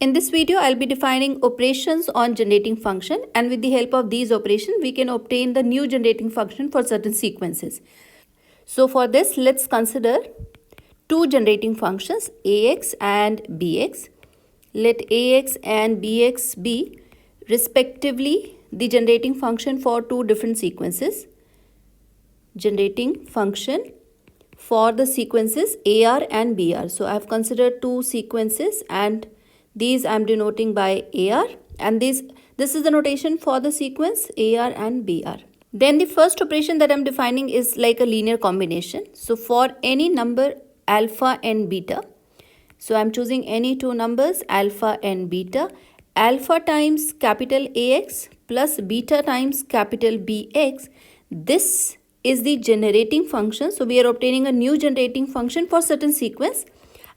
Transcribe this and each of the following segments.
In this video, I'll be defining operations on generating function, and with the help of these operations, we can obtain the new generating function for certain sequences. So for this, let's consider two generating functions, ax and bx. Let ax and bx be respectively the generating function for two different sequences. Generating function for the sequences AR and BR. So I have considered two sequences, and these I am denoting by AR, and this is the notation for the sequence AR and BR. Then the first operation that I am defining is like a linear combination. So for any number alpha and beta, so I am choosing any two numbers alpha and beta. Alpha times capital AX plus beta times capital BX. This is the generating function. So we are obtaining a new generating function for certain sequence,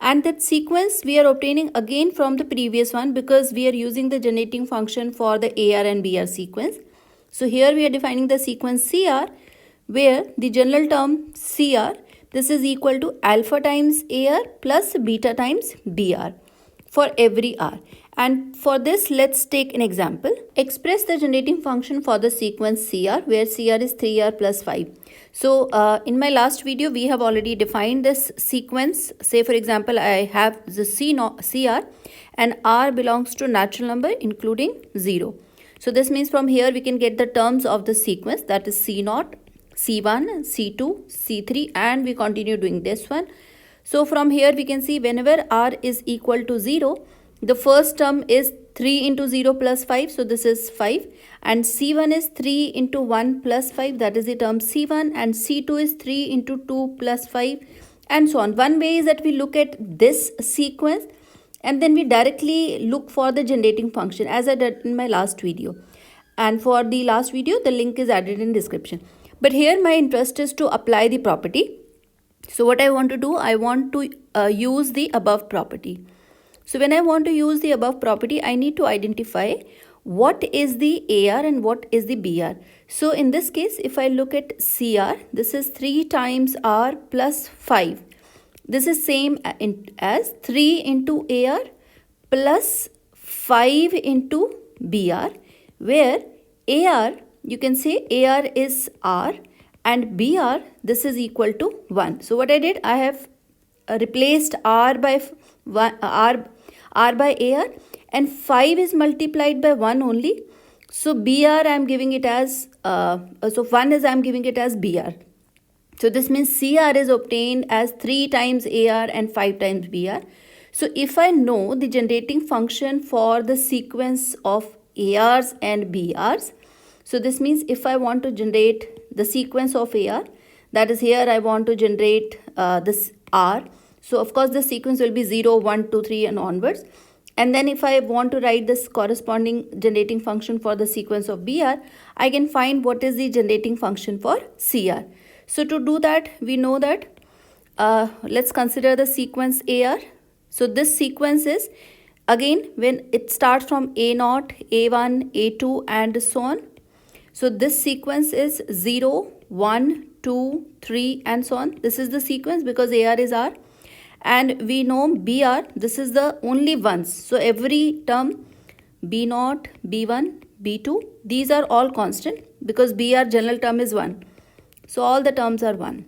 and that sequence we are obtaining again from the previous one because we are using the generating function for the AR and BR sequence. So here we are defining the sequence CR, where the general term CR, this is equal to alpha times AR plus beta times BR for every R. And for this, let's take an example. Express the generating function for the sequence CR, where CR is 3R plus 5. So in my last video, we have already defined this sequence. Say for example, I have the CR and R belongs to natural number including 0. So this means from here we can get the terms of the sequence, that is C0, C1, C2, C3, and we continue doing this one. So from here we can see whenever R is equal to 0, the first term is 3 into 0 plus 5, so this is 5, and C1 is 3 into 1 plus 5, that is the term C1, and C2 is 3 into 2 plus 5, and so on. One way is that we look at this sequence and then we directly look for the generating function, as I did in my last video. And for the last video, the link is added in description. But here my interest is to apply the property. So what I want to do, I want to use the above property. So when I want to use the above property, I need to identify what is the AR and what is the BR. So in this case, if I look at CR, this is 3 times R plus 5. This is same as 3 into AR plus 5 into BR, where AR, you can say AR is R, and BR, this is equal to 1. So what I did, I have replaced R by AR, and 5 is multiplied by 1 only. So BR I am giving it as, so 1 is I am giving it as BR. So this means CR is obtained as 3 times AR and 5 times BR. So if I know the generating function for the sequence of ARs and BRs, so this means if I want to generate the sequence of AR, that is here I want to generate this R. So of course the sequence will be 0, 1, 2, 3 and onwards. And then if I want to write this corresponding generating function for the sequence of BR, I can find what is the generating function for CR. So to do that, we know that, let's consider the sequence AR. So this sequence is, again, when it starts from A0, A1, A2 and so on. So this sequence is 0, 1, 2, 3 and so on. This is the sequence because AR is R. And we know BR, this is the only ones. So every term B0, B1, B2, these are all constant because BR general term is 1. So all the terms are 1.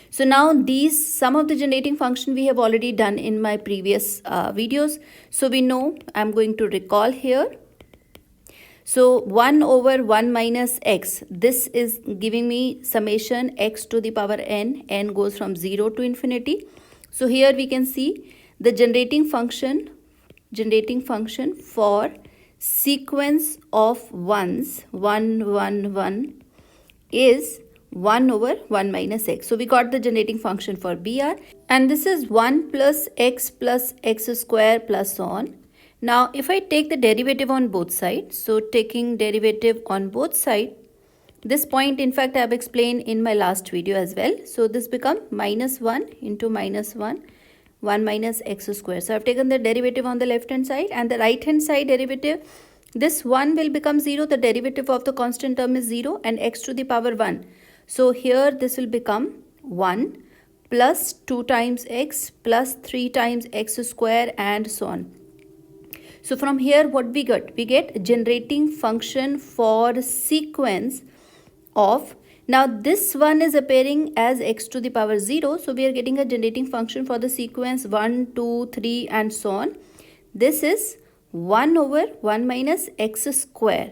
So now these, some of the generating function we have already done in my previous videos. So we know, I'm going to recall here. So 1 over 1 minus x, this is giving me summation x to the power n goes from 0 to infinity. So here we can see the generating function for sequence of ones, 1, 1, 1 is 1 over 1 minus x. So we got the generating function for BR, and this is 1 plus x square plus so on. Now if I take the derivative on both sides, so taking derivative on both sides, this point in fact I have explained in my last video as well. So this become minus 1 into minus 1, 1 minus x square. So I have taken the derivative on the left hand side, and the right hand side derivative, this 1 will become 0, the derivative of the constant term is 0, and x to the power 1. So here this will become 1 plus 2 times x plus 3 times x square and so on. So from here what we get? We get generating function for sequence of, now this one is appearing as x to the power 0. So we are getting a generating function for the sequence 1, 2, 3 and so on. This is 1 over 1 minus x square.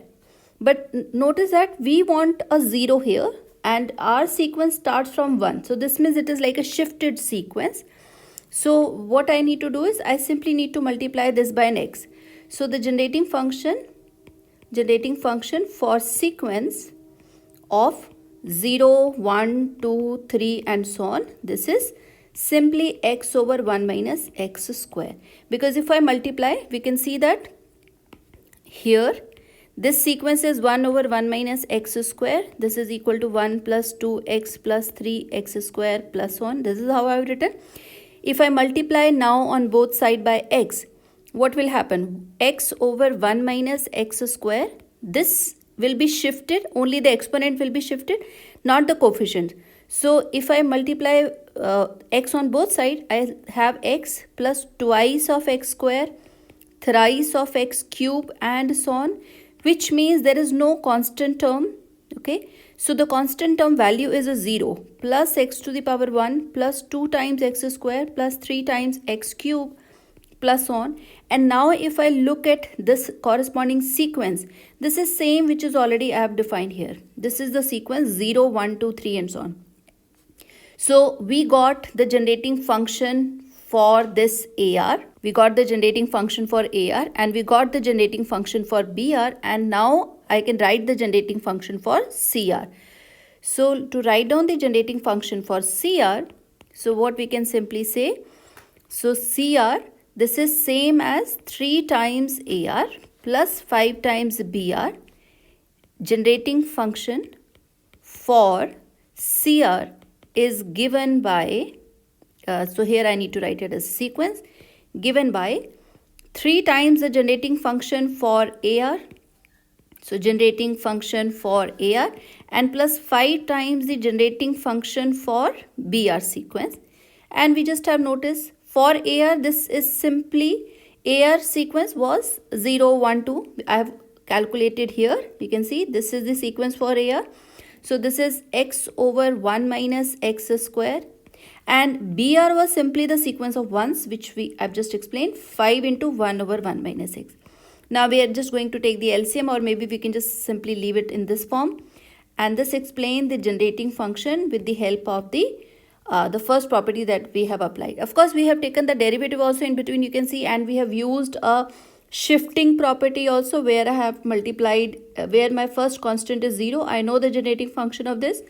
But notice that we want a 0 here and our sequence starts from 1. So this means it is like a shifted sequence. So what I need to do is I simply need to multiply this by an x. So the generating function for sequence of 0, 1, 2, 3 and so on, this is simply x over 1 minus x square. Because if I multiply, we can see that here this sequence is 1 over 1 minus x square. This is equal to 1 plus 2x plus 3x square plus 1. This is how I have written. If I multiply now on both sides by x, what will happen? X over 1 minus x square, this will be shifted, only the exponent will be shifted, not the coefficient. So if I multiply x on both sides, I have x plus twice of x square, thrice of x cube and so on, which means there is no constant term. Okay, so the constant term value is a 0 plus x to the power 1 plus 2 times x square plus 3 times x cube plus on. And now if I look at this corresponding sequence, this is same which is already I have defined here. This is the sequence 0, 1, 2, 3 and so on. So we got the generating function for this AR. We got the generating function for AR and we got the generating function for BR, and now I can write the generating function for CR. So to write down the generating function for CR, so what we can simply say, so CR, this is same as 3 times AR plus 5 times BR. Generating function for CR is given by, so here I need to write it as sequence, given by 3 times the generating function for AR, so generating function for AR, and plus 5 times the generating function for BR sequence. And we just have noticed for AR, this is simply AR sequence was 0, 1, 2. I have calculated here. You can see this is the sequence for AR. So this is x over 1 minus x square. And BR was simply the sequence of ones, which I've just explained, 5 into 1 over 1 minus x. Now we are just going to take the LCM, or maybe we can just simply leave it in this form. And this explains the generating function with the help of the first property that we have applied. Of course, we have taken the derivative also in between, you can see, and we have used a shifting property also where I have multiplied, where my first constant is 0. I know the generating function of this,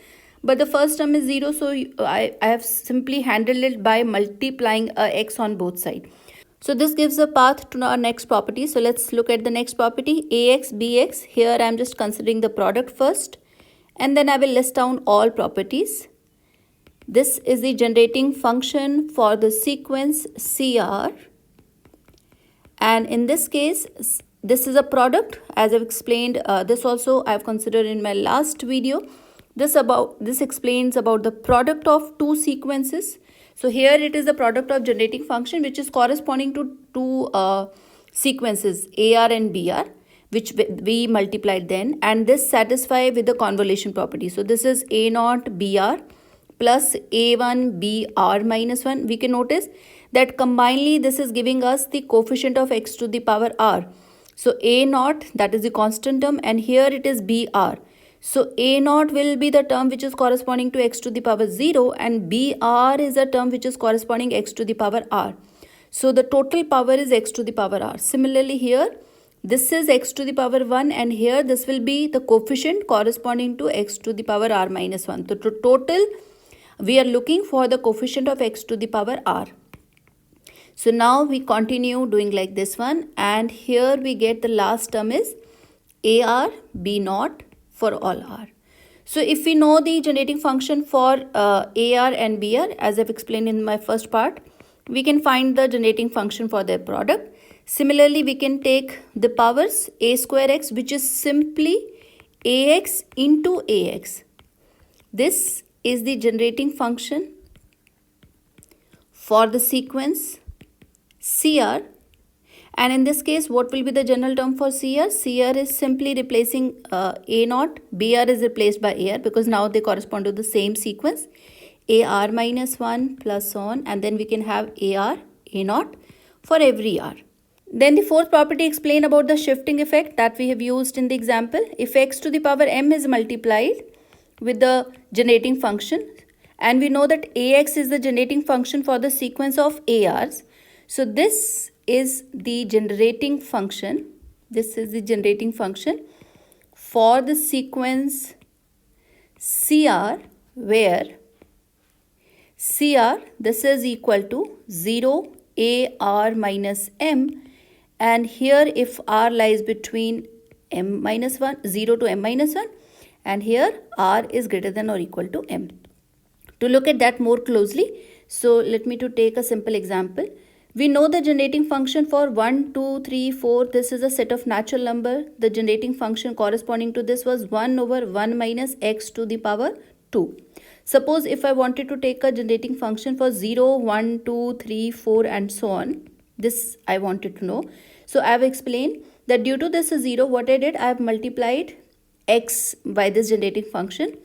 but the first term is 0, so I have simply handled it by multiplying a x on both sides. So this gives a path to our next property. So let's look at the next property, ax, bx. Here I am just considering the product first, and then I will list down all properties. This is the generating function for the sequence CR. And in this case, this is a product, as I've explained. This also I've considered in my last video. This explains about the product of two sequences. So here it is the product of generating function, which is corresponding to two sequences AR and BR, which we multiplied then, and this satisfy with the convolution property. So this is A naught BR plus A1 BR minus 1. We can notice that combinedly this is giving us the coefficient of x to the power r. So A naught, that is the constant term, and here it is BR. So A naught will be the term which is corresponding to x to the power 0, and BR is a term which is corresponding x to the power r. So the total power is x to the power r. Similarly here, this is x to the power 1, and here this will be the coefficient corresponding to x to the power r minus 1. So to total, we are looking for the coefficient of x to the power r. So now we continue doing like this one, and here we get the last term is AR B naught for all r. So if we know the generating function for AR and BR, as I've explained in my first part, we can find the generating function for their product. Similarly, we can take the powers a square x, which is simply ax into ax. This is the generating function for the sequence CR, And in this case, what will be the general term for CR? CR is simply replacing A naught. BR is replaced by AR because now they correspond to the same sequence. AR minus 1 plus on, and then we can have AR, A naught for every R. Then the fourth property explain about the shifting effect that we have used in the example. If x to the power m is multiplied with the generating function, and we know that AX is the generating function for the sequence of ARs. So this is the generating function. This is the generating function for the sequence CR, where CR, this is equal to 0 AR minus M, and here if R lies between M minus 1, 0 to M minus 1, and here R is greater than or equal to M. To look at that more closely, so let me to take a simple example. We know the generating function for 1, 2, 3, 4. This is a set of natural number. The generating function corresponding to this was 1 over 1 minus x to the power 2. Suppose if I wanted to take a generating function for 0, 1, 2, 3, 4 and so on. This I wanted to know. So I have explained that due to this 0, what I did, I have multiplied x by this generating function.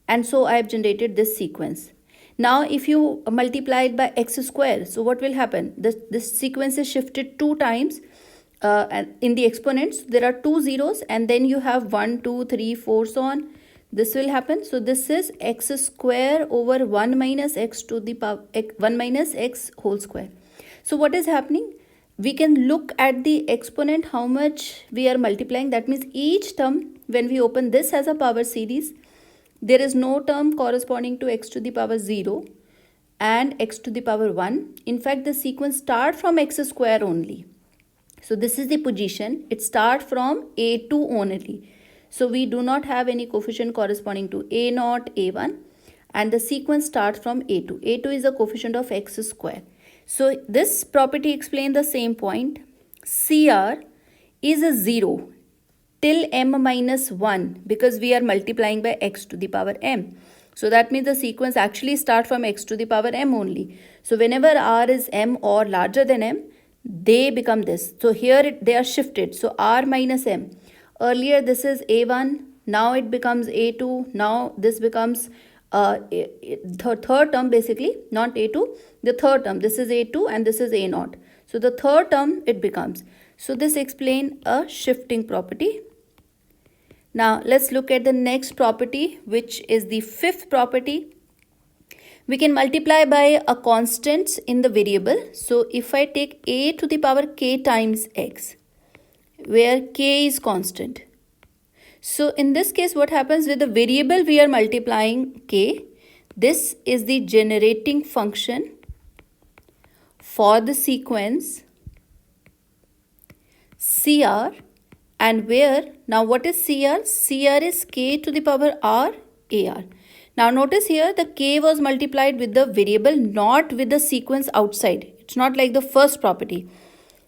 And so I have generated this sequence. Now if you multiply it by x square, so what will happen? This sequence is shifted 2 times in the exponents. There are 2 zeros and then you have 1, 2, 3, 4, so on. This will happen. So this is x square over 1 minus x to the power 1 minus x whole square. So what is happening? We can look at the exponent, how much we are multiplying. That means each term, when we open this as a power series, there is no term corresponding to x to the power 0 and x to the power 1. In fact, the sequence starts from x square only. So this is the position. It starts from A2 only. So we do not have any coefficient corresponding to A0, A1, and the sequence starts from A2. A2 is a coefficient of x square. So this property explains the same point. CR is a 0 till m minus 1 because we are multiplying by x to the power m. So that means the sequence actually starts from x to the power m only. So whenever r is m or larger than m, they become this. So here they are shifted. So r minus m. Earlier this is a1, now it becomes a2, now this becomes the third term basically, not a2, the third term. This is a2 and this is a0. So the third term it becomes. So this explains a shifting property. Now let's look at the next property, which is the fifth property. We can multiply by a constant in the variable. So if I take a to the power k times x, where k is constant. So in this case, what happens with the variable we are multiplying k? This is the generating function for the sequence CR, and where now what is CR? CR is k to the power r AR. Now notice here the k was multiplied with the variable, not with the sequence outside. It's not like the first property.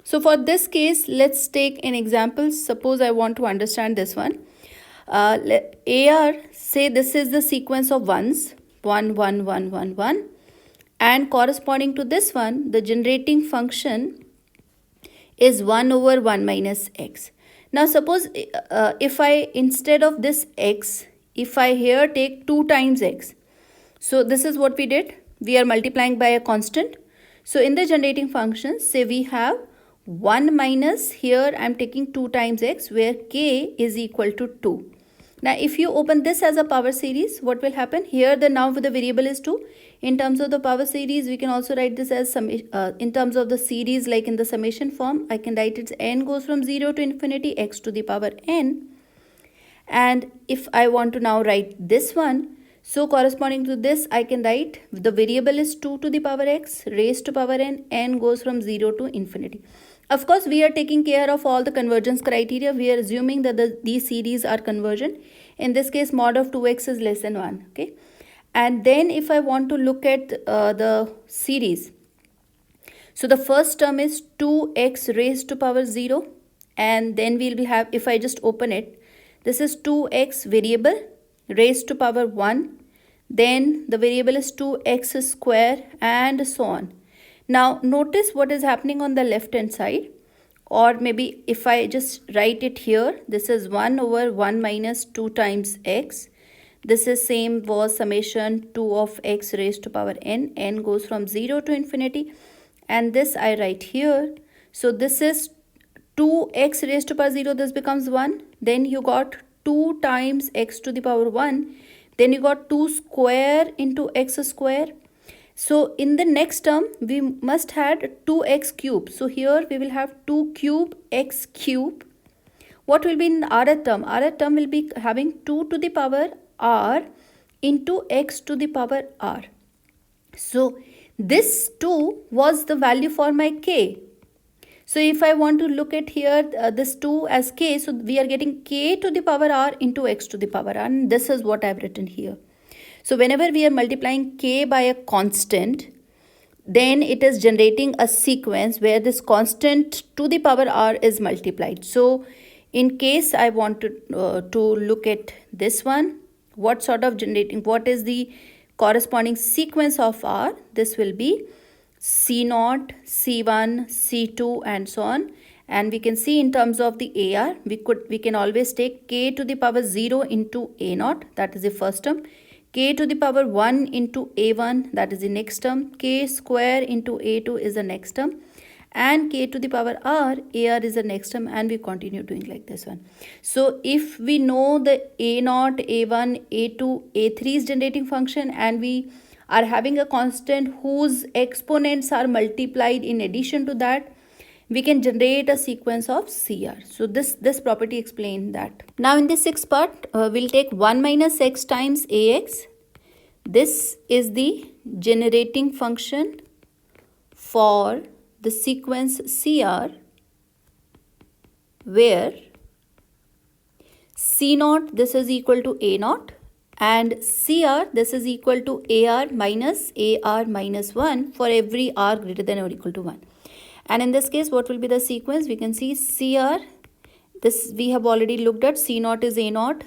So for this case, let's take an example. Suppose I want to understand this one. AR, say this is the sequence of ones, 1, 1, 1, 1, 1. And corresponding to this one, the generating function is 1 over 1 minus x. Now suppose if I, instead of this x, if I here take 2 times x. So this is what we did. We are multiplying by a constant. So in the generating function, say we have 1 minus, here I am taking 2 times x, where k is equal to 2. Now if you open this as a power series, what will happen? Here the now the variable is 2. In terms of the power series, we can also write this as in terms of the series, like in the summation form, I can write it n goes from 0 to infinity x to the power n. And if I want to now write this one, so corresponding to this, I can write the variable is 2 to the power x raised to power n goes from 0 to infinity. Of course, we are taking care of all the convergence criteria. We are assuming that these series are convergent. In this case, mod of 2x is less than 1. Okay. And then if I want to look at the series, so the first term is 2x raised to power 0. And then we will have, if I just open it, this is 2x variable raised to power 1. Then the variable is 2x square and so on. Now notice what is happening on the left hand side. or maybe if I just write it here, this is 1 over 1 minus 2 times x. This is same was summation 2 of x raised to power n goes from 0 to infinity, and this I write here. So this is 2x raised to power 0, this becomes 1. Then you got 2 times x to the power 1. Then you got 2 square into x square. So in the next term, we must add 2x cube. So here we will have 2 cube x cube. What will be in rth term? Rth term will be having 2 to the power r into x to the power r. So this 2 was the value for my k. So if I want to look at here this 2 as k, so we are getting k to the power r into x to the power r, and this is what I have written here. So whenever we are multiplying k by a constant, then it is generating a sequence where this constant to the power r is multiplied. So in case I want to look at this one, what sort of generating, what is the corresponding sequence of r? This will be C0, C1, C2 and so on. And we can see in terms of the AR, we can always take k to the power 0 into A0, that is the first term, k to the power 1 into A1, that is the next term, k square into A2 is the next term, and k to the power r, AR is the next term, and we continue doing like this one. So if we know the A0, A1, A2, A3 is generating function, and we are having a constant whose exponents are multiplied in addition to that, we can generate a sequence of CR. So this property explains that. Now in the sixth part, we'll take 1 minus x times AX. This is the generating function for the sequence CR, where C0, this is equal to A0, and CR, this is equal to AR minus 1 for every r greater than or equal to 1. And in this case, what will be the sequence? We can see CR, this we have already looked at, C0 is A0,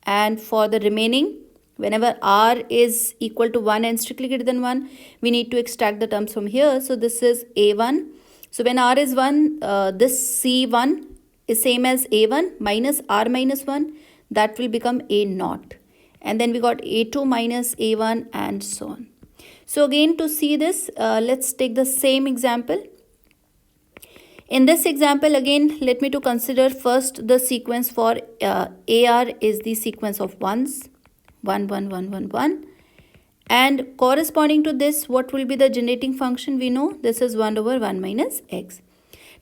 and for the remaining, whenever r is equal to 1 and strictly greater than 1, we need to extract the terms from here. So this is A1. So when r is 1, this C1 is same as A1 minus r minus 1, that will become A0. And then we got A2 minus A1 and so on. So again, to see this, let's take the same example. In this example, again, let me to consider first the sequence for AR is the sequence of ones, 1, 1, 1, 1, 1. And corresponding to this, what will be the generating function? We know this is 1 over 1 minus x.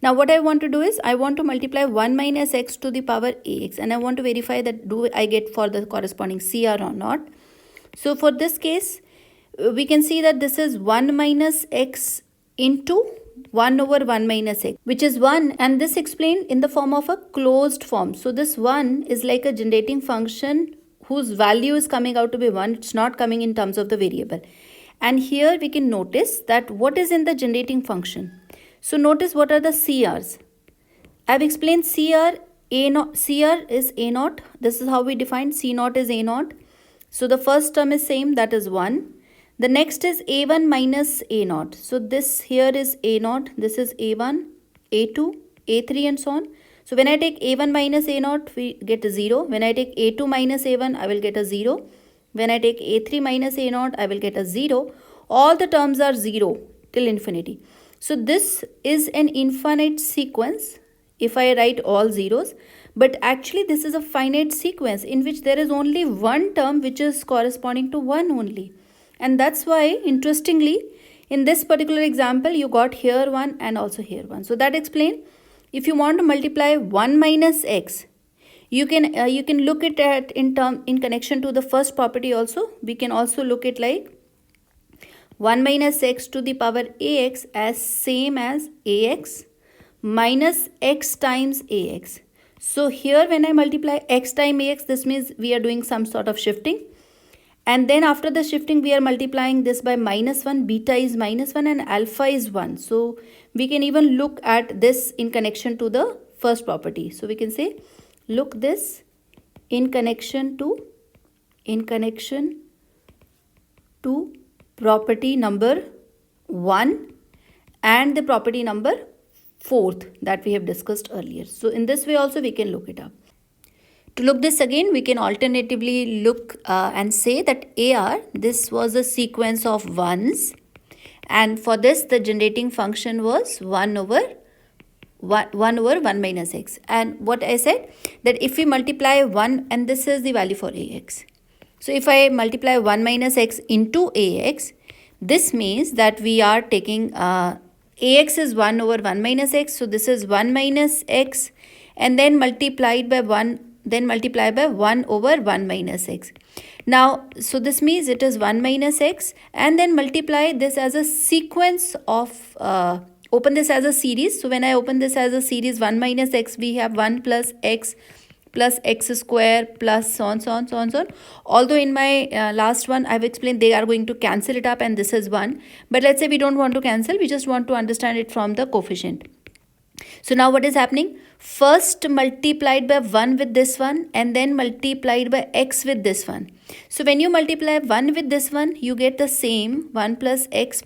Now what I want to do is, I want to multiply 1 minus x to the power ax, and I want to verify that do I get for the corresponding CR or not. So for this case, we can see that this is 1 minus x into 1 over 1 minus x, which is 1, and this explained in the form of a closed form. So this 1 is like a generating function whose value is coming out to be 1. It's not coming in terms of the variable. And here we can notice that what is in the generating function. So notice what are the CRs. I have explained CR is A0. This is how we define C0 is A0. So the first term is same, that is 1. The next is A1 minus A0. So this here is A0. This is A1, A2, A3 and so on. So when I take A1 minus A0, we get a 0. When I take A2 minus A1, I will get a 0. When I take A3 minus A0, I will get a 0. All the terms are 0 till infinity. So this is an infinite sequence if I write all zeros, but actually this is a finite sequence in which there is only one term which is corresponding to 1 only. And that's why, interestingly, in this particular example, you got here 1 and also here 1. So that explains, if you want to multiply 1 minus x, you can look at it in connection to the first property also. We can also look at like 1 minus x to the power ax as same as ax minus x times ax. So here when I multiply x times ax, this means we are doing some sort of shifting. And then after the shifting, we are multiplying this by minus 1, beta is minus 1 and alpha is 1. So we can even look at this in connection to the first property. So we can say, look this in connection to property number 1 and the property number fourth that we have discussed earlier. So in this way also we can look it up. To look this again, we can alternatively look and say that AR, this was a sequence of ones, and for this the generating function was 1 over 1 minus x. And what I said, that if we multiply 1, and this is the value for ax. So if I multiply 1 minus x into ax, this means that we are taking ax is 1 over 1 minus x. So this is 1 minus x, and then multiplied by 1, then multiply by 1 over 1 minus x. Now, so this means it is 1 minus x, and then multiply this as a sequence of, open this as a series. So when I open this as a series 1 minus x, we have 1 plus x square plus so on, so on, so on, so on. Although in my last one I've explained they are going to cancel it up and this is 1. But let's say we don't want to cancel, we just want to understand it from the coefficient. So now what is happening? First multiplied by 1 with this one, and then multiplied by x with this one. So when you multiply 1 with this one, you get the same 1 plus x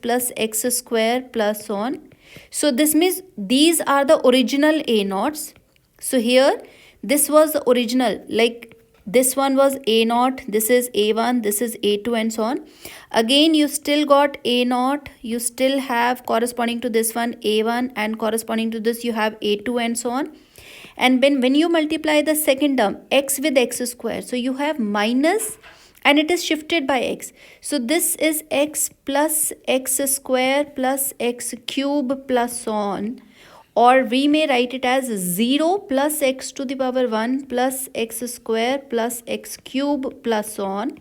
square plus so on. So this means these are the original A naughts. So here this was the original, like this one was A naught, this is A1, this is A2 and so on. Again you still got A naught, you still have corresponding to this one A1, and corresponding to this you have A2 and so on. And when you multiply the second term x with x square, so you have minus, and it is shifted by x. So this is x plus x square plus x cube plus so on. Or we may write it as 0 plus x to the power 1 plus x square plus x cube plus so on.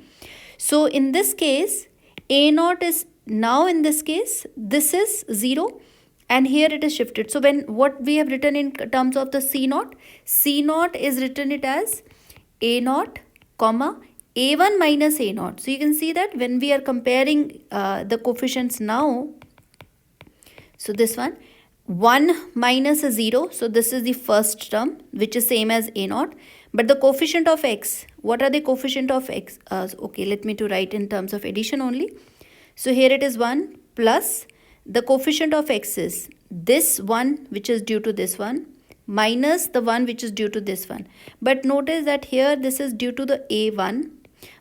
So in this case, A naught is now, in this case, this is 0 and here it is shifted. So when what we have written in terms of the C naught is written it as A naught, comma, A1 minus A naught. So you can see that when we are comparing the coefficients now, so this one, 1 minus a 0, so this is the first term which is same as A naught, but the coefficient of x, what are the coefficient of x? Okay, let me to write in terms of addition only. So here it is 1 plus the coefficient of x is this one which is due to this one minus the one which is due to this one. But notice that here this is due to the A1,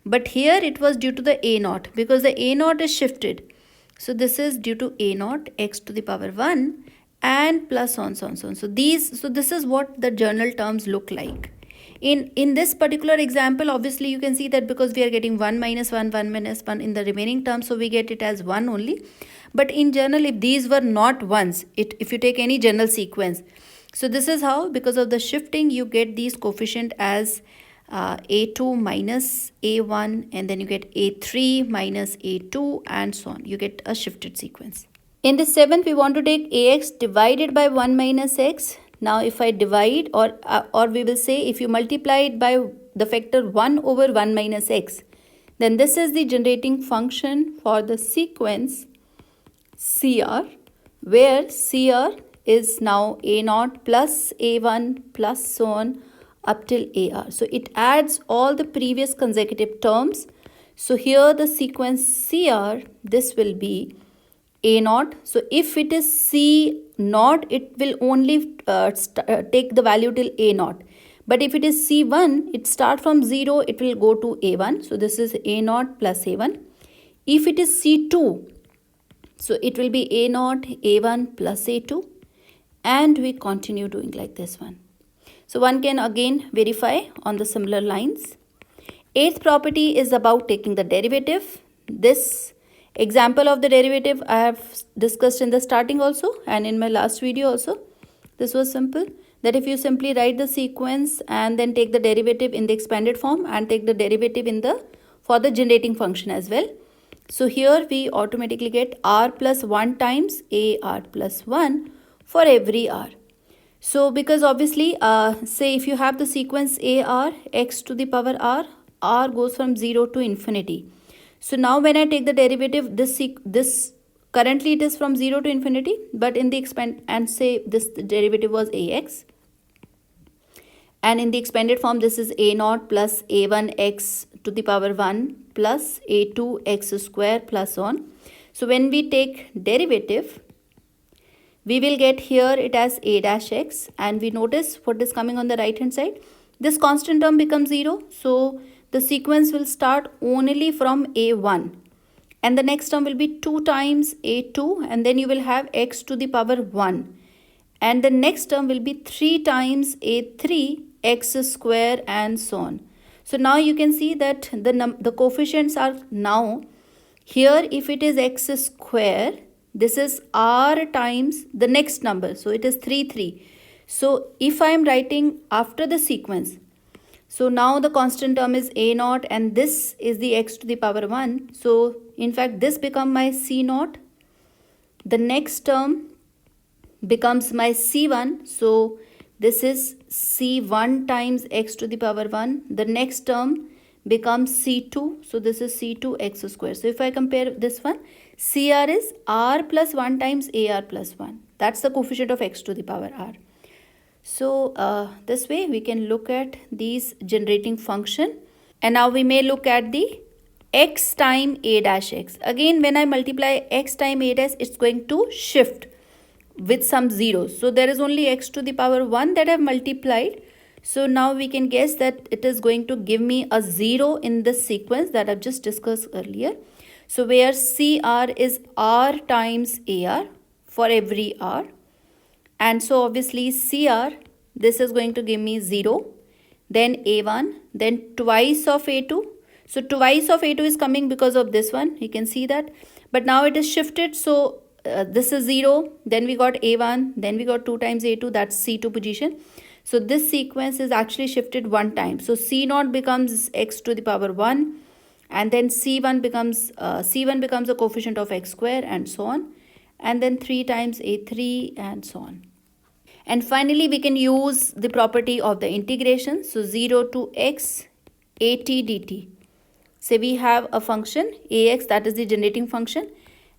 but here it was due to the A naught because the A naught is shifted. So this is due to A naught x to the power 1 and plus on, so on, so on. So this is what the journal terms look like. In this particular example, obviously you can see that because we are getting 1 minus 1, 1 minus 1 in the remaining terms, so we get it as 1 only. But in general, if these were not ones, if you take any general sequence, so this is how, because of the shifting, you get these coefficient as A2 minus A1, and then you get A3 minus A2 and so on. You get a shifted sequence. In the seventh, we want to take AX divided by 1 minus x. Now if I divide, or we will say if you multiply it by the factor 1 over 1 minus x, then this is the generating function for the sequence CR, where CR is now A naught plus A1 plus so on up till AR. So it adds all the previous consecutive terms. So here the sequence CR, this will be A naught. So if it is C naught, it will only take the value till A naught. But if it is C1, it start from 0, it will go to A1. So this is A naught plus A1. If it is C2, so it will be A naught, A1 plus A2. And we continue doing like this one. So one can again verify on the similar lines. Eighth property is about taking the derivative. This example of the derivative I have discussed in the starting also and in my last video also. This was simple, that if you simply write the sequence and then take the derivative in the expanded form and take the derivative in the for the generating function as well. So here we automatically get r plus 1 times ar plus 1 for every r. So because obviously say if you have the sequence ar x to the power r goes from 0 to infinity. So now when I take the derivative, this currently it is from 0 to infinity, but in the expand and say this derivative was ax, and in the expanded form this is a naught plus a1 x to the power 1 plus a2 x square plus on. So when we take derivative, we will get here it as a dash x, and we notice what is coming on the right hand side. This constant term becomes 0, so the sequence will start only from a1, and the next term will be 2 times a2, and then you will have x to the power 1, and the next term will be 3 times a3 x square, and so on. So now you can see that the coefficients are now here. If it is x square, this is r times the next number, so it is 3 3. So if I am writing after the sequence, so now the constant term is a naught, and this is the x to the power 1. So in fact this becomes my c naught. The next term becomes my c1. So this is c1 times x to the power 1. The next term becomes c2. So this is c2 x square. So if I compare this one, cr is r plus 1 times ar plus 1. That's the coefficient of x to the power r. So this way we can look at these generating function. And now we may look at the x time a dash x. Again, when I multiply x time a dash, it's going to shift with some zeros. So there is only x to the power 1 that I have multiplied. So now we can guess that it is going to give me a 0 in this sequence that I've just discussed earlier. So where CR is R times AR for every R. And so obviously CR, this is going to give me 0, then A1, then twice of A2. So twice of A2 is coming because of this one. You can see that. But now it is shifted. So this is 0, then we got A1, then we got 2 times A2, that's C2 position. So this sequence is actually shifted one time. So C0 becomes x to the power 1, and then C1 becomes C1 becomes a coefficient of x square, and so on. And then 3 times A3, and so on. And finally, we can use the property of the integration. So 0 to x at dt. So we have a function ax, that is the generating function,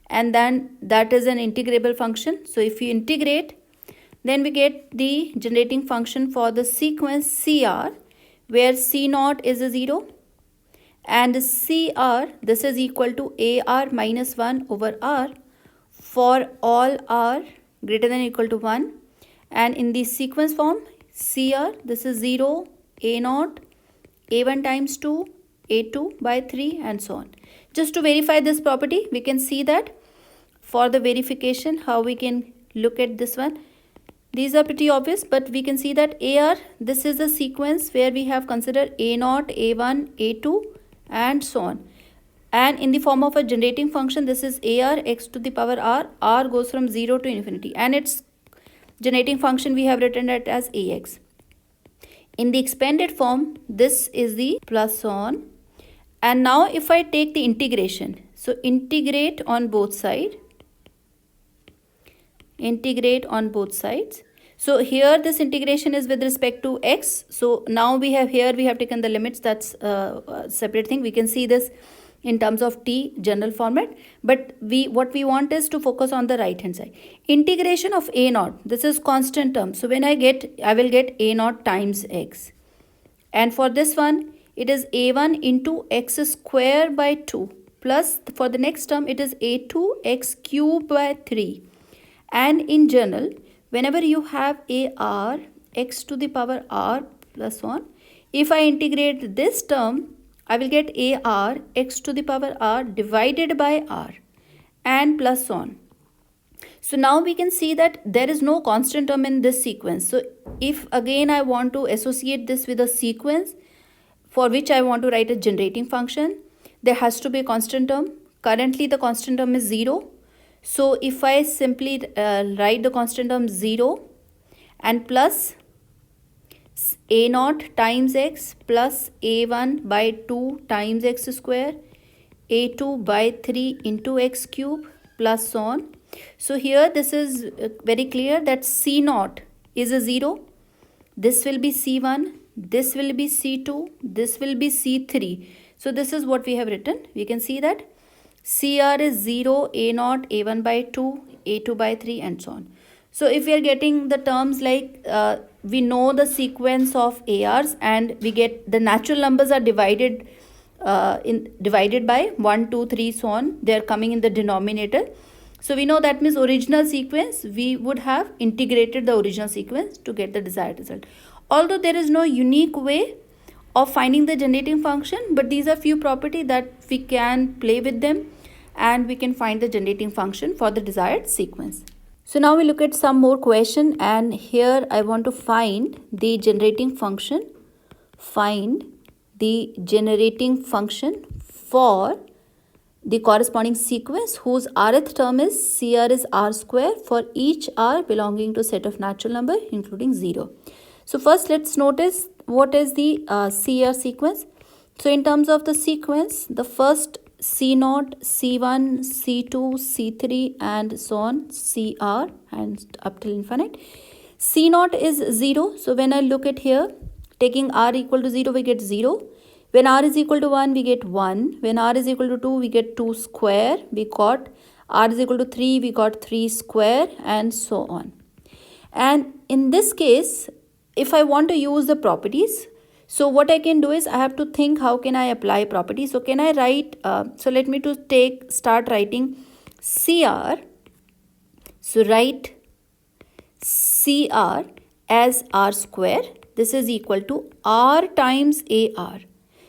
and then that is an integrable function. So if you integrate, then we get the generating function for the sequence CR, where C0 is a 0, and CR, this is equal to AR minus 1 over R for all R greater than or equal to 1. And in the sequence form, CR, this is 0, A0, A1 times 2, A2 by 3, and so on. Just to verify this property, we can see that for the verification, how we can look at this one. These are pretty obvious, but we can see that AR, this is the sequence where we have considered A0, A1, A2, and so on. And in the form of a generating function, this is AR, x to the power R. R goes from 0 to infinity. And its generating function we have written it as AX. In the expanded form, this is the plus on. And now if I take the integration, so integrate on both sides. Integrate on both sides. So here this integration is with respect to x. So now we have taken the limits. That's a separate thing. We can see this in terms of t general format, but what we want is to focus on the right hand side. Integration of a naught, this is constant term. So when I will get a naught times x, and for this one it is a1 into x square by 2, plus for the next term it is a2 x cube by 3. And in general, whenever you have a r, x to the power r plus 1, if I integrate this term, I will get a r, x to the power r divided by r, and plus 1. So now we can see that there is no constant term in this sequence. So if again I want to associate this with a sequence for which I want to write a generating function, there has to be a constant term. Currently the constant term is 0. So if I simply write the constant term 0 and plus a0 times x plus a1 by 2 times x square, a2 by 3 into x cube plus so on. So here this is very clear that c0 is a 0. This will be c1, this will be c2, this will be c3. So this is what we have written. We can see that CR is 0, A0, A1 by 2, A2 by 3, and so on. So if we are getting the terms like we know the sequence of ARs, and we get the natural numbers are divided by 1, 2, 3, so on. They are coming in the denominator. So we know that means original sequence, we would have integrated the original sequence to get the desired result. Although there is no unique way of finding the generating function, but these are few properties that we can play with them and we can find the generating function for the desired sequence. So now we look at some more question, and here I want to find the generating function. Find the generating function for the corresponding sequence whose rth term is CR is R square for each R belonging to set of natural number including 0. So first let's notice what is the CR sequence. So in terms of the sequence, the first C0, C1, C2, C3 and so on, CR and up till infinite. C0 is 0. So when I look at here, taking R equal to 0, we get 0. When R is equal to 1, we get 1. When R is equal to 2, we get 2 square. We got R is equal to 3, we got 3 square and so on. And in this case, if I want to use the properties, so what I can do is I have to think how can I apply properties. So can I write, so let me to start writing CR. So write CR as R square. This is equal to R times AR.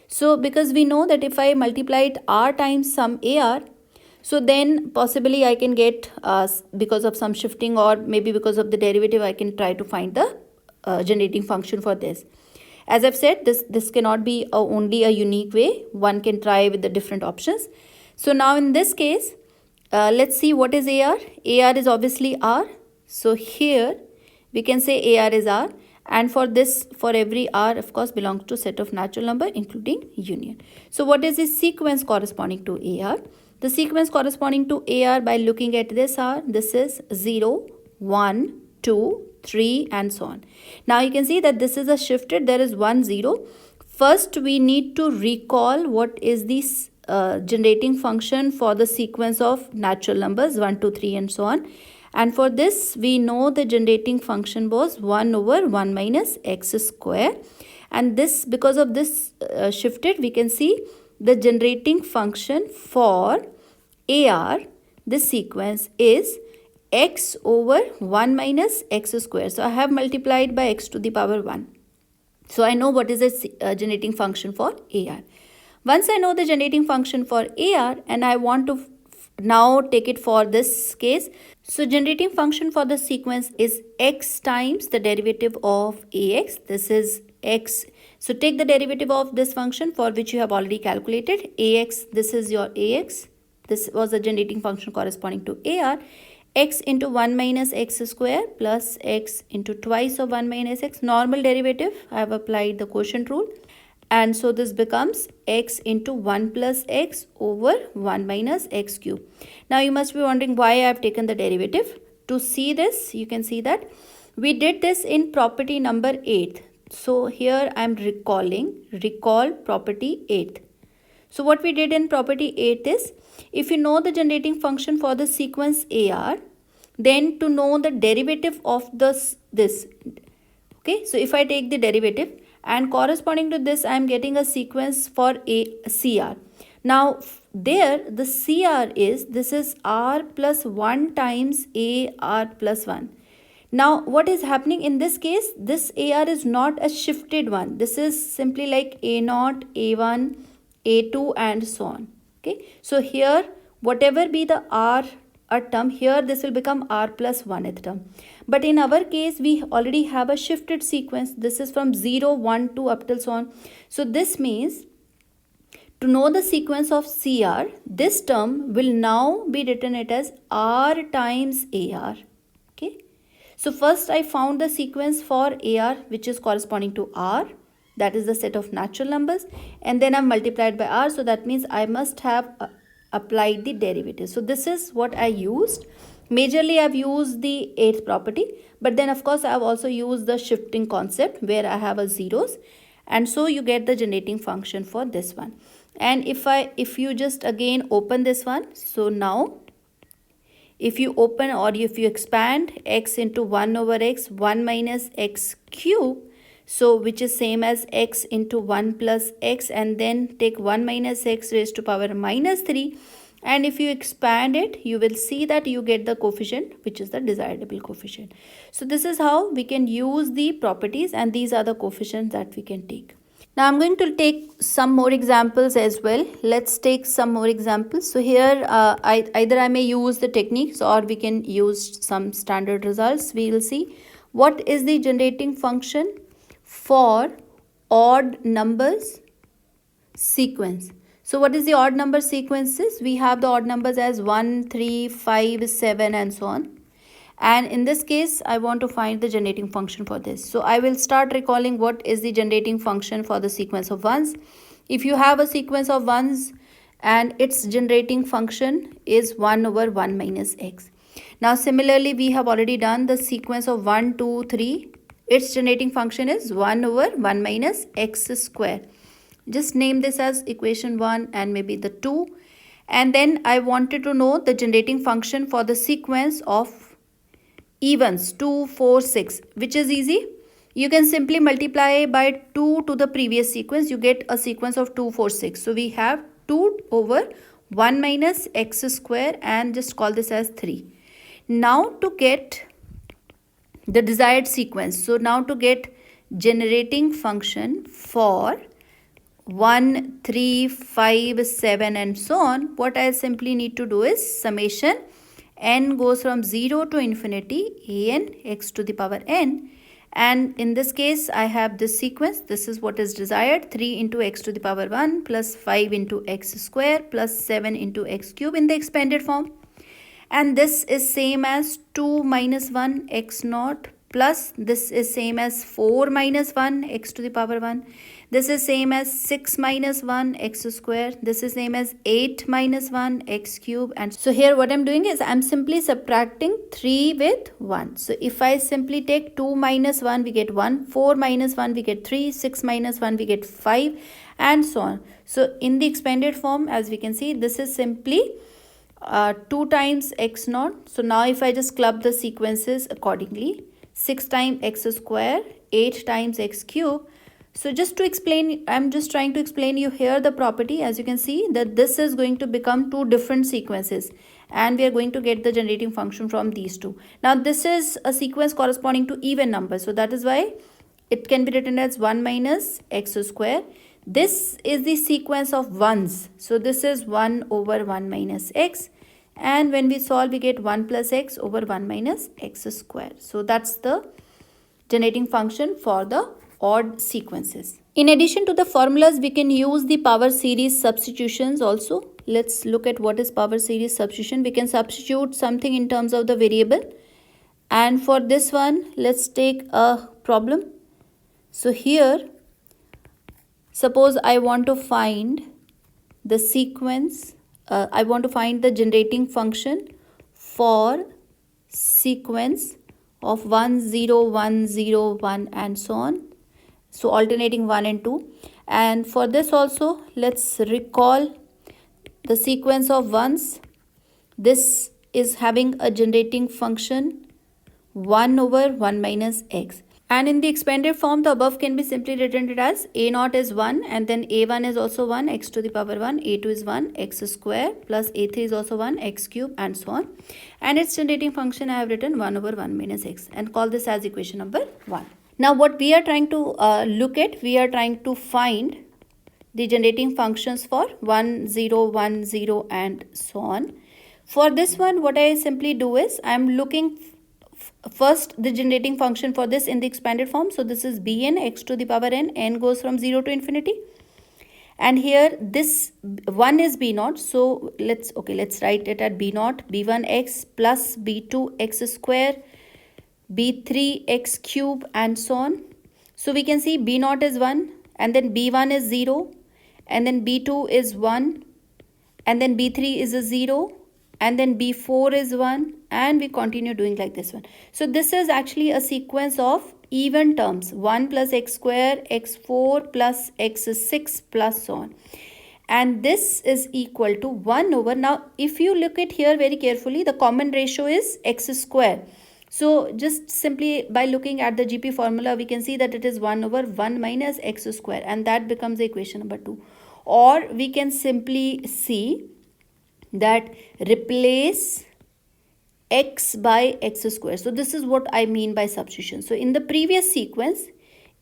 So because we know that if I multiply it R times some AR, so then possibly I can get because of some shifting or maybe because of the derivative, I can try to find the generating function for this. As I've said, this cannot be only a unique way. One can try with the different options. So now in this case, let's see what is AR. AR is obviously R. So here we can say AR is R. And for this, for every R, of course, belongs to set of natural number including union. So what is the sequence corresponding to AR? The sequence corresponding to AR, by looking at this R, this is 0, 1, 2, 3 and so on. Now you can see that this is a shifted, there is 1, 0. First we need to recall what is this generating function for the sequence of natural numbers 1, 2, 3 and so on. And for this, we know the generating function was 1 over 1 minus x square. And this, because of this shifted, we can see the generating function for AR, this sequence is x over 1 minus x square. So I have multiplied by x to the power 1. So I know what is the generating function for AR. Once I know the generating function for AR and I want to now take it for this case. So generating function for the sequence is x times the derivative of AX. This is x. So take the derivative of this function for which you have already calculated. AX, this is your AX. This was the generating function corresponding to AR. X into 1 minus x square plus x into twice of 1 minus x. Normal derivative, I have applied the quotient rule. And so this becomes x into 1 plus x over 1 minus x cube. Now you must be wondering why I have taken the derivative. To see this, you can see that we did this in property number 8. So here I am recall property 8. So what we did in property 8 is, if you know the generating function for the sequence AR, then to know the derivative of this. Okay, so if I take the derivative, and corresponding to this, I am getting a sequence for a CR. Now, there the CR is, this is R plus 1 times AR plus 1. Now, what is happening in this case? This AR is not a shifted one. This is simply like A0, A1, A2 and so on. Okay. So, here whatever be the R a term, here this will become R plus 1th term. But in our case, we already have a shifted sequence. This is from 0, 1, 2 up till so on. So this means to know the sequence of CR, this term will now be written it as R times AR. Okay. So first I found the sequence for AR which is corresponding to R. That is the set of natural numbers. And then I multiplied by R. So that means I must have applied the derivative. So this is what I used. Majorly I have used the 8th property, but then of course I have also used the shifting concept where I have a zeros, and so you get the generating function for this one. And if you just again open this one, so now if you open or if you expand x into 1 over x, 1 minus x cube, so which is same as x into 1 plus x, and then take 1 minus x raised to power minus 3, and if you expand it, you will see that you get the coefficient which is the desirable coefficient. So this is how we can use the properties, and these are the coefficients that we can take. Now I'm going to take some more examples as well. Let's take some more examples. So here either I may use the techniques or we can use some standard results. We will see what is the generating function for odd numbers sequence. So what is the odd number sequences? We have the odd numbers as 1, 3, 5, 7 and so on. And in this case, I want to find the generating function for this. So I will start recalling what is the generating function for the sequence of ones. If you have a sequence of ones and its generating function is 1 over 1 minus x. Now similarly, we have already done the sequence of 1, 2, 3. Its generating function is 1 over 1 minus x square. Just name this as equation 1 and maybe the 2. And then I wanted to know the generating function for the sequence of evens 2, 4, 6, which is easy. You can simply multiply by 2 to the previous sequence. You get a sequence of 2, 4, 6. So we have 2 over 1 minus x square and just call this as 3. Now to get the desired sequence. So now to get generating function for 1, 3, 5, 7 and so on, what I simply need to do is summation n goes from 0 to infinity an x to the power n, and in this case I have this sequence. This is what is desired: 3 into x to the power 1 plus 5 into x square plus 7 into x cube in the expanded form, and this is same as 2 minus 1 x naught plus this is same as 4 minus 1 x to the power 1. This is same as 6 minus 1 x square. This is same as 8 minus 1 x cube. And so here what I'm doing is I'm simply subtracting 3 with 1. So if I simply take 2 minus 1, we get 1. 4 minus 1, we get 3. 6 minus 1, we get 5 and so on. So in the expanded form, as we can see, this is simply 2 times x naught. So now if I just club the sequences accordingly, 6 times x square, 8 times x cube. So just to explain, I'm just trying to explain you here the property. As you can see that this is going to become 2 different sequences and we are going to get the generating function from these two. Now this is a sequence corresponding to even numbers. So that is why it can be written as 1 minus x square. This is the sequence of ones. So this is 1 over 1 minus x. And when we solve, we get 1 plus x over 1 minus x square. So that's the generating function for the odd sequences. In addition to the formulas, we can use the power series substitutions also. Let's look at what is power series substitution. We can substitute something in terms of the variable. And for this one, let's take a problem. So here, suppose I want to find the sequence. I want to find the generating function for sequence of 1, 0, 1, 0, 1 and so on. So alternating 1 and 2. And for this also, let's recall the sequence of ones. This is having a generating function 1 over 1 minus x. And in the expanded form, the above can be simply written as a naught is 1 and then a1 is also 1 x to the power 1, a2 is 1 x square plus a3 is also 1 x cube and so on. And its generating function I have written 1 over 1 minus x and call this as equation number 1. Now what we are trying to look at, we are trying to find the generating functions for 1, 0, 1, 0 and so on. For this one, what I simply do is I am looking first the generating function for this in the expanded form. So this is bn x to the power n goes from 0 to infinity. And here this 1 is b naught. So let's write it at b naught, b1 x plus b2 x square, b3 x cube and so on. So we can see b naught is 1 and then b1 is 0 and then b2 is 1 and then b3 is a 0 and then b4 is 1 and we continue doing like this one. So this is actually a sequence of even terms, 1 plus x square, x4 plus x6 plus so on. And this is equal to 1 over, now if you look at here very carefully, the common ratio is x square. So just simply by looking at the GP formula, we can see that it is 1 over 1 minus x square and that becomes the equation number 2. Or we can simply see that replace x by x square. So this is what I mean by substitution. So in the previous sequence,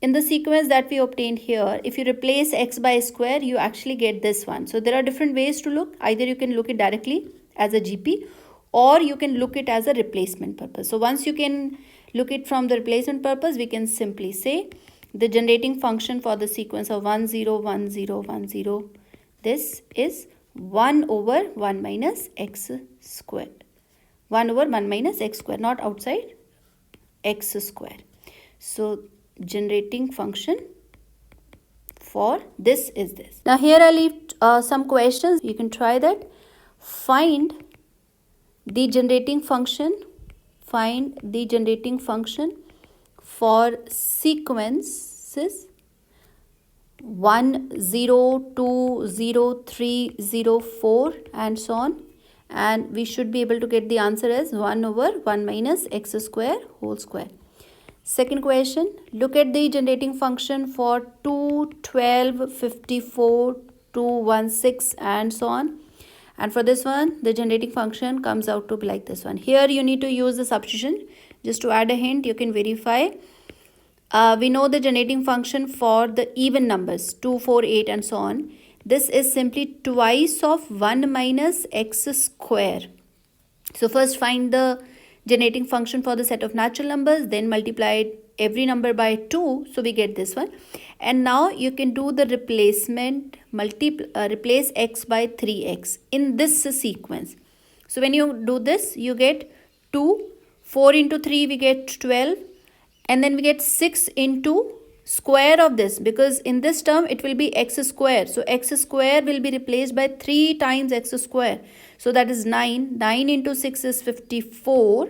in the sequence that we obtained here, if you replace x by square, you actually get this one. So there are different ways to look. Either you can look it directly as a GP, or you can look it as a replacement purpose. So once you can look it from the replacement purpose, we can simply say the generating function for the sequence of 1 0 1 0 1 0, this is 1 over 1 minus x squared. 1 over 1 minus x square, not outside x square. So generating function for this is this. Now here I leave some questions. You can try that. Find the generating function. Find the generating function for sequences 1 0 2 0 3 0 4 and so on, and we should be able to get the answer as 1 over 1 minus x square whole square. Second question, look at the generating function for 2 12 54 2 16 and so on, and for this one the generating function comes out to be like this one. Here you need to use the substitution. Just to add a hint, you can verify. We know the generating function for the even numbers 2 4 8 and so on. This is simply twice of 1 minus x square. So first find the generating function for the set of natural numbers, then multiply every number by 2, so we get this one. And now you can do the replacement, replace x by 3x in this sequence. So when you do this, you get 2, 4 into 3 we get 12, and then we get 6 into square of this, because in this term it will be x square. So x square will be replaced by 3 times x square. So that is 9. 9 into 6 is 54.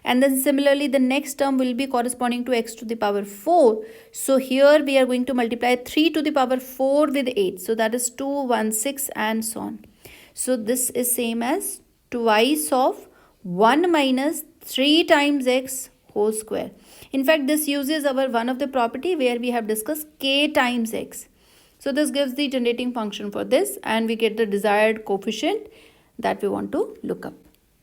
And then similarly the next term will be corresponding to x to the power 4. So here we are going to multiply 3 to the power 4 with 8. So that is 216 and so on. So this is same as twice of 1 minus 3 times x whole square. In fact, this uses our one of the property where we have discussed k times x. So this gives the generating function for this, and we get the desired coefficient that we want to look up.